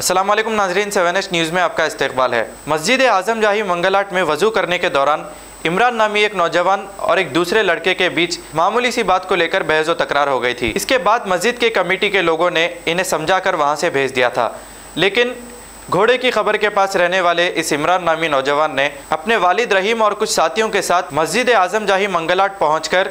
अस्सलाम वालेकुम नाजरीन, 7H न्यूज़ में आपका इस्तकबाल है। मस्जिद आज़म जाही मंगलाट में वज़ू करने के दौरान इमरान नामी एक नौजवान और एक दूसरे लड़के के बीच मामूली सी बात को लेकर बहस व तकरार हो गई थी। इसके बाद मस्जिद के कमेटी के लोगों ने इन्हें समझाकर वहां से भेज दिया था, लेकिन घोड़े की खबर के पास रहने वाले इस इमरान नामी नौजवान ने अपने वालिद रहीम और कुछ साथियों के साथ मस्जिद आज़म जाही मंगलाट पहुँचकर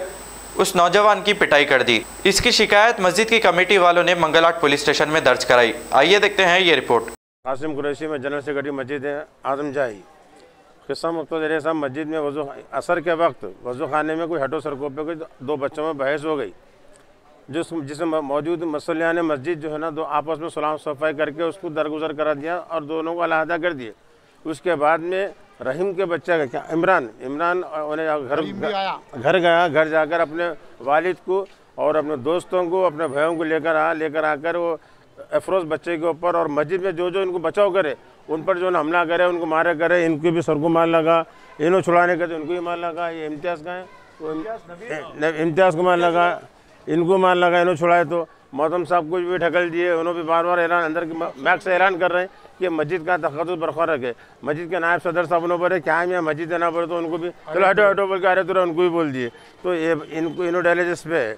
उस नौजवान की पिटाई कर दी। इसकी शिकायत मस्जिद की कमेटी वालों ने मंगलाट पुलिस स्टेशन में दर्ज कराई। आइए देखते हैं ये रिपोर्ट। कासिम कुरैशी में जनरल सेक्रेटरी मस्जिद आज़म जाही। किस्सा मुख्तलिफ साहब, मस्जिद में वज़ू असर के वक्त वज़ू खाने में कोई हटो सरकों पे कोई दो बच्चों में बहस हो गई, जिसमें मौजूद मसलियान मस्जिद जो है ना, दो आपस में सलाम सफ़ाई करके उसको दरगुजर करा दिया और दोनों को अलहदा कर दिए। उसके बाद में रहीम के बच्चे का क्या इमरान उन्हें घर गया, घर जाकर अपने वालिद को और अपने दोस्तों को, अपने भाइयों को लेकर आकर वो अफरोज़ बच्चे के ऊपर और मस्जिद में जो इनको बचाव करे उन पर जो हमला करे, उनको मारे करे। इनको भी सर को मार लगा, इन्हों छुड़ाने के तो इनको भी मार लगा। ये इम्तियाज़ का है, इम्तियाज़ को मार लगा, इनको मार लगा, इन्हों छुड़ाए तो मौसम साहब को भी ढकल दिए। उन्होंने भी बार ऐलान अंदर की मैक से ऐलान कर रहे हैं कि मस्जिद का तखद्दुस बरकरार रखे। मस्जिद के नायब सदर साहब ने बोले क्या है मस्जिद देना पड़े, तो उनको भी चलो हटो बोल के आ रहे तो उनको भी बोल दिए। तो ये इनको डायलिसिस पे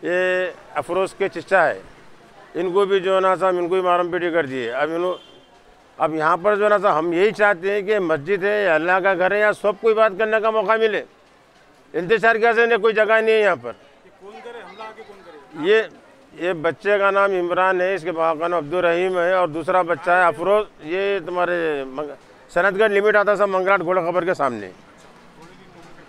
ये अफरोज़ के चिच्चा है, इनको भी जो है ना साहब इनको भी मारम पीटी कर दिए। अब यहाँ पर जो है ना साहब हम यही चाहते हैं कि मस्जिद है, अल्लाह का घर है, यहाँ सब कोई बात करने का मौका मिले। इंतजार कैसे नहीं, कोई जगह नहीं है यहाँ पर। ये बच्चे का नाम इमरान है, इसके बाप का नाम अब्दुल रहीम है और दूसरा बच्चा है अफरोज़। ये तुम्हारे सनतगढ़ लिमिट आता है सब मंगलाट घोड़े खबर के सामने,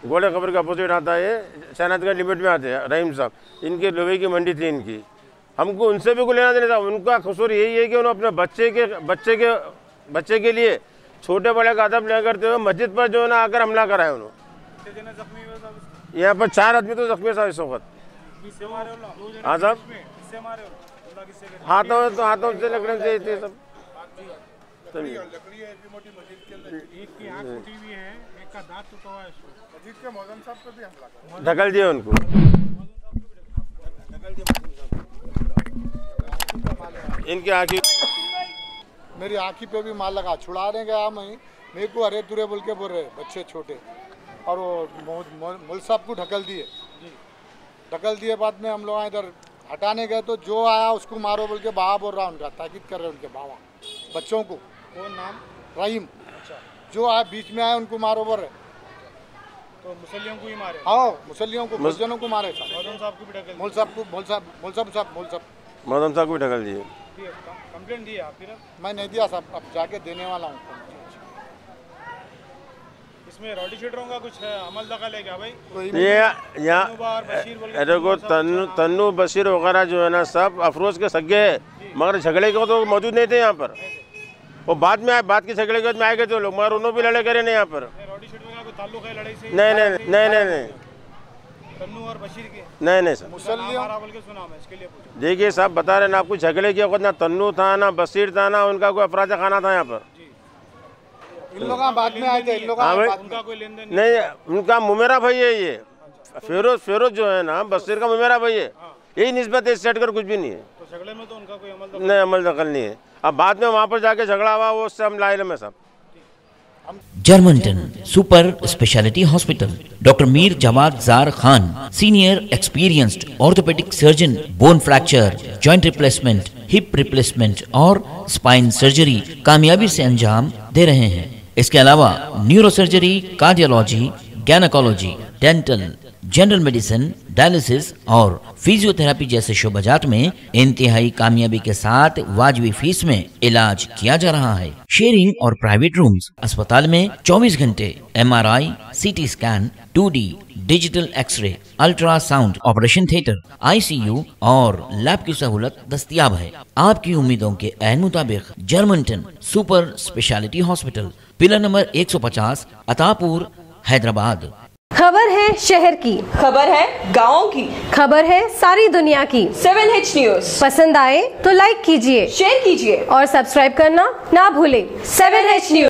घोड़े खबर के अपोजिट आता है, सनतगढ़ लिमिट में आते हैं रहीम साहब। इनकी लोहे की मंडी थी इनकी। हमको उनसे भी कोई लेना देना था। उनका कसूर यही है कि उन्होंने अपने बच्चे के लिए छोटे बड़े का अदब नहीं करते हुए मस्जिद पर जो है ना आकर हमला कराए उन्होंने। यहाँ पर 4 आदमी तो जख्मी साहब इस वक्त। हाँ साहब, हाथों से लकड़ियों से सब ढकल दिए उनको। इनकी आँखी, मेरी आँखी पे भी मार लगा। छुड़ाने गया मैं, मेरे को अरे तुरे बोल के बोल रहे बच्चे छोटे, और वो मुल साहब को ढकल दिए। बाद में हम लोग इधर हटाने गए तो जो आया उसको मारो बोल के बाबा बोल रहा, उनका ताकीद कर रहे उनके बाबा बच्चों को। कौन नाम? रहीम। अच्छा। जो आया बीच में आया उनको मारो बोल रहे। तो मुसल्लियों को ही मारे? हाँ, मुसल्लियों को, मुसल्लियों को मारे। मौलम साहब को भी ढकल, मौलम साहब को भी ढकल दिए। कंप्लेंट दी आप? फिर मैं नहीं दिया साहब, अब जाके देने वाला हूँ। इसमें रॉडी शीटरों का कुछ है, अमल दखल है क्या भाई? ये यहाँ देखो तन्नू बशीर वगैरह जो है ना सब अफरोज़ के सगे है, मगर झगड़े के तो मौजूद नहीं थे यहाँ पर। वो बाद में आए, बाद के झगड़े के बाद में आए गए तो लोग, मगर उन्होंने भी लड़ाई करे नहीं यहाँ पर। रॉडी शीटरों का कोई ताल्लुक है लड़ाई से? नहीं तन्नू और बशीर के? नहीं सर। देखिए साहब बता रहे ना आपको, झगड़े के वक्त ना तन्नू था ना बशीर था ना उनका कोई अफराज खाना था यहाँ पर। इन लोग बाद में आए थे, इन लोग उनका कोई लेन देन नहीं, उनका मुमेरा भाई है ये फेरोज जो है ना बशीर का मुमेरा भाई है। यही निस्बत है, सेट कर कुछ भी नहीं है। तो झगड़े में तो उनका कोई अमल दखल नहीं है। अब बाद में वहाँ पर जाके झगड़ा हुआ, वो उससे हम लाइल में सब। Germanton super speciality hospital, doctor Mir Jawad Zar Khan, senior experienced orthopaedic surgeon, bone fracture, joint replacement, hip replacement और स्पाइन सर्जरी कामयाबी से अंजाम दे रहे हैं। इसके अलावा neuro surgery, cardiology, gynaecology, dental, general medicine, dialysis और फिजियोथेरेपी जैसे शोबाजात में इंतहाई कामयाबी के साथ वाजिबी फीस में इलाज किया जा रहा है। शेयरिंग और प्राइवेट रूम्स, अस्पताल में 24 घंटे MRI, CT scan, 2D digital x-ray, ultrasound, operation theatre, ICU और लैब की सहूलत दस्तयाब है। आपकी उम्मीदों के ऐन मुताबिक Germanton super speciality hospital, pillar number 150, Attapur, Hyderabad. खबर है शहर की, खबर है गाँव की, खबर है सारी दुनिया की। 7H न्यूज़ पसंद आए तो लाइक कीजिए, शेयर कीजिए और सब्सक्राइब करना ना भूलें। 7H news.